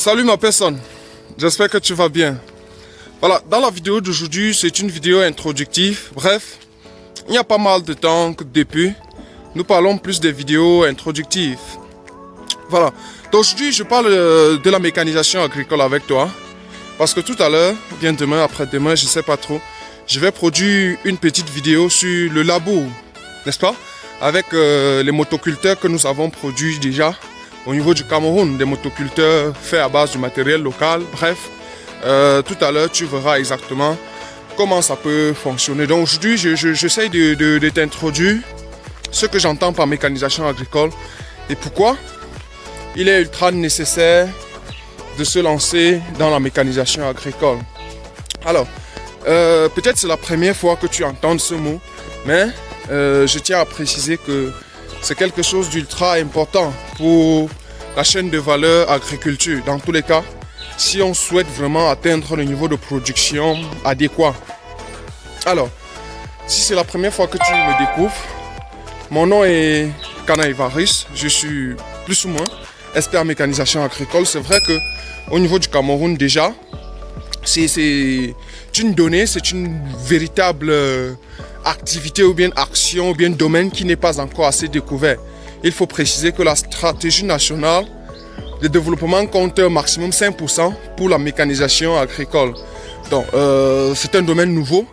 Salut ma personne, j'espère que tu vas bien. Voilà, dans la vidéo d'aujourd'hui, c'est une vidéo introductive. Bref, il y a pas mal de temps que depuis, nous parlons plus des vidéos introductives. Voilà, donc aujourd'hui je parle de la mécanisation agricole avec toi. Parce que tout à l'heure, bien demain, après-demain, je ne sais pas trop, je vais produire une petite vidéo sur le labour, n'est-ce pas? Avec les motoculteurs que nous avons produits déjà au niveau du Cameroun, des motoculteurs faits à base du matériel local. Bref, tout à l'heure, tu verras exactement comment ça peut fonctionner. Donc aujourd'hui, j'essaie de t'introduire ce que j'entends par mécanisation agricole et pourquoi il est ultra nécessaire de se lancer dans la mécanisation agricole. Alors, peut-être c'est la première fois que tu entends ce mot, mais je tiens à préciser que c'est quelque chose d'ultra important pour la chaîne de valeur agriculture. Dans tous les cas, si on souhaite vraiment atteindre le niveau de production adéquat. Alors, si c'est la première fois que tu me découvres, mon nom est Kana Evaris, je suis plus ou moins expert en mécanisation agricole. C'est vrai que au niveau du Cameroun déjà, c'est une donnée, c'est une véritable activité ou bien action ou bien domaine qui n'est pas encore assez découvert. Il faut préciser que la stratégie nationale de développement compte un maximum 5% pour la mécanisation agricole. Donc c'est un domaine nouveau.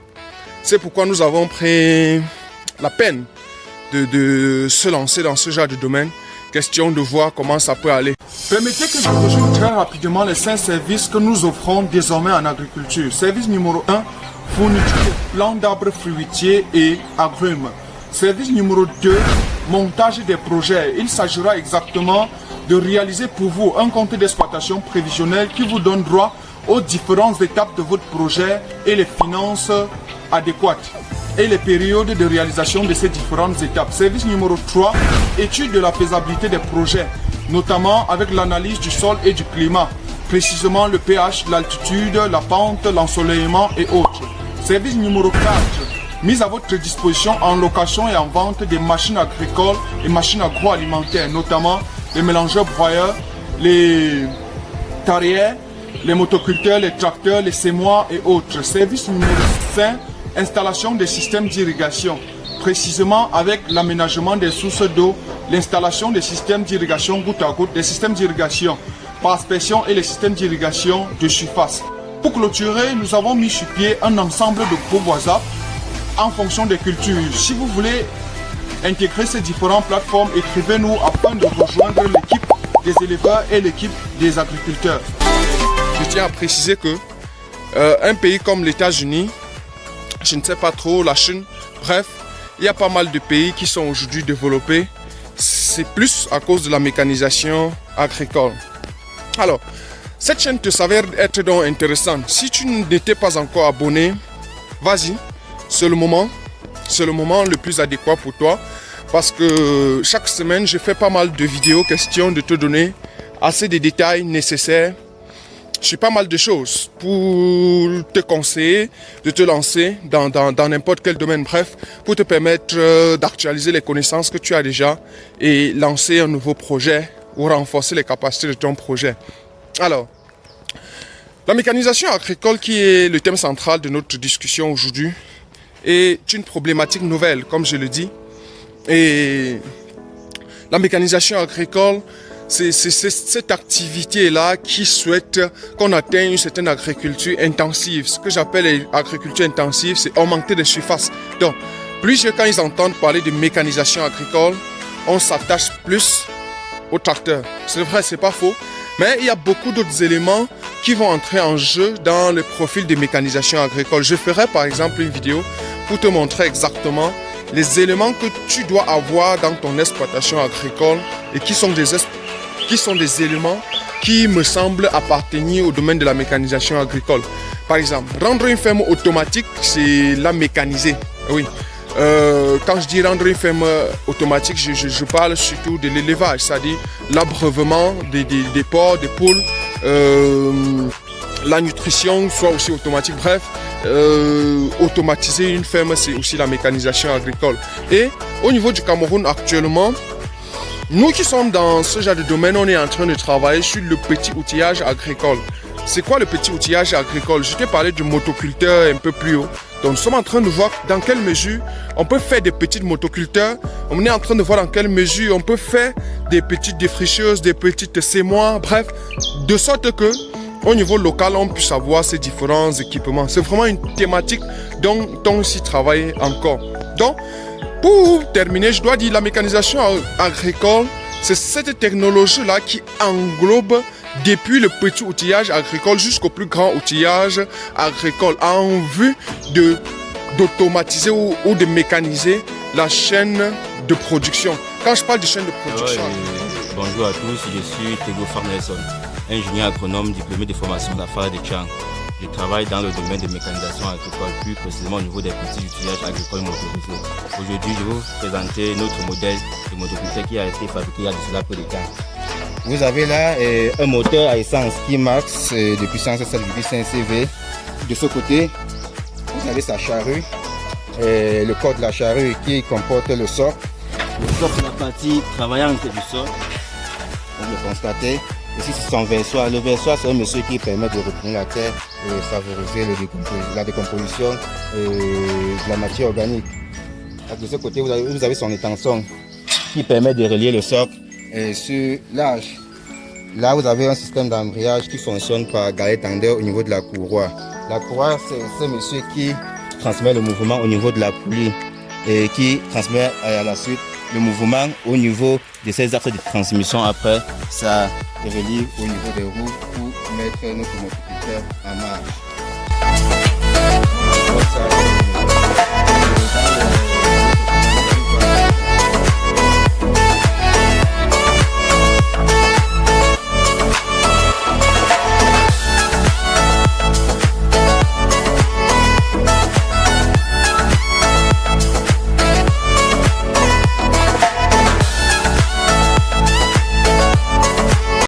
C'est pourquoi nous avons pris la peine de se lancer dans ce genre de domaine. Question de voir comment ça peut aller. Permettez que je résume très rapidement les 5 services que nous offrons désormais en agriculture. Service numéro 1, fourniture de plants d'arbres fruitiers et agrumes. Service numéro 2, montage des projets. Il s'agira exactement de réaliser pour vous un compte d'exploitation prévisionnel qui vous donne droit aux différentes étapes de votre projet et les finances adéquates et les périodes de réalisation de ces différentes étapes. Service numéro 3, étude de la faisabilité des projets, notamment avec l'analyse du sol et du climat, précisément le pH, l'altitude, la pente, l'ensoleillement et autres. Service numéro 4, mise à votre disposition en location et en vente des machines agricoles et machines agroalimentaires, notamment les mélangeurs broyeurs, les tarières, les motoculteurs, les tracteurs, les semoirs et autres. Service numéro 5, installation des systèmes d'irrigation, précisément avec l'aménagement des sources d'eau, l'installation des systèmes d'irrigation goutte à goutte, des systèmes d'irrigation par aspersion et les systèmes d'irrigation de surface. Pour clôturer, nous avons mis sur pied un ensemble de groupes WhatsApp en fonction des cultures. Si vous voulez intégrer ces différentes plateformes, écrivez-nous afin de rejoindre l'équipe des éleveurs et l'équipe des agriculteurs. Je tiens à préciser que un pays comme les États-Unis, je ne sais pas trop, la Chine, bref, il y a pas mal de pays qui sont aujourd'hui développés. C'est plus à cause de la mécanisation agricole. Alors, cette chaîne te s'avère être donc intéressante. Si tu n'étais pas encore abonné, vas-y, c'est le moment le plus adéquat pour toi. Parce que chaque semaine, je fais pas mal de vidéos, question de te donner assez de détails nécessaires sur pas mal de choses pour te conseiller de te lancer dans n'importe quel domaine, bref, pour te permettre d'actualiser les connaissances que tu as déjà et lancer un nouveau projet ou renforcer les capacités de ton projet. Alors, la mécanisation agricole qui est le thème central de notre discussion aujourd'hui est une problématique nouvelle, comme je le dis. Et la mécanisation agricole, c'est cette activité-là qui souhaite qu'on atteigne une certaine agriculture intensive. Ce que j'appelle agriculture intensive, c'est augmenter les surfaces. Donc, quand ils entendent parler de mécanisation agricole, on s'attache plus au tracteur. C'est vrai, c'est pas faux. Mais il y a beaucoup d'autres éléments qui vont entrer en jeu dans le profil de mécanisation agricole. Je ferai par exemple une vidéo pour te montrer exactement les éléments que tu dois avoir dans ton exploitation agricole et qui sont des éléments qui me semblent appartenir au domaine de la mécanisation agricole. Par exemple, rendre une ferme automatique, c'est la mécaniser. Oui. Quand je dis rendre une ferme automatique, je parle surtout de l'élevage, c'est-à-dire l'abreuvement des porcs, des poules, la nutrition soit aussi automatique. Bref, automatiser une ferme, c'est aussi la mécanisation agricole. Et au niveau du Cameroun actuellement, Nous qui sommes dans ce genre de domaine, on est en train de travailler sur le petit outillage agricole. C'est quoi le petit outillage agricole? Je t'ai parlé du motoculteur un peu plus haut. Donc nous sommes en train de voir dans quelle mesure on peut faire des petites motoculteurs. On est en train de voir dans quelle mesure on peut faire des petites défricheuses, des petites sémoires, bref, de sorte que au niveau local, on puisse avoir ces différents équipements. C'est vraiment une thématique dont on s'y travaille encore. Donc, pour terminer, je dois dire la mécanisation agricole, c'est cette technologie-là qui englobe depuis le petit outillage agricole jusqu'au plus grand outillage agricole en vue d'automatiser ou de mécaniser la chaîne de production. Quand je parle de chaîne de production... Bonjour à tous, je suis Tego Farnelson, ingénieur agronome diplômé de formation d'affaires de Tchang. Je travaille dans le domaine de mécanisation agricole, plus précisément au niveau des petits outillages agricoles motorisés. Aujourd'hui, je vais vous présenter notre modèle de motoculteur qui a été fabriqué il y a de cela peu de temps. Vous avez là un moteur à essence qui max de puissance 7,5 CV. De ce côté, vous avez sa charrue, le corps de la charrue qui comporte le soc. Le soc, c'est la partie travaillante du soc, vous le constatez. Ici, c'est son versoir. Le versoir, c'est un monsieur qui permet de retenir la terre et favoriser la décomposition de la matière organique. De ce côté, vous avez son étançon qui permet de relier le soc sur l'âge. Là, vous avez un système d'embrayage qui fonctionne par galette tendeur au niveau de la courroie. La courroie, c'est ce monsieur qui transmet le mouvement au niveau de la poulie et qui transmet à la suite le mouvement au niveau de ces axes de transmission. Après, ça relie au niveau des roues pour mettre notre motoculteur en marche.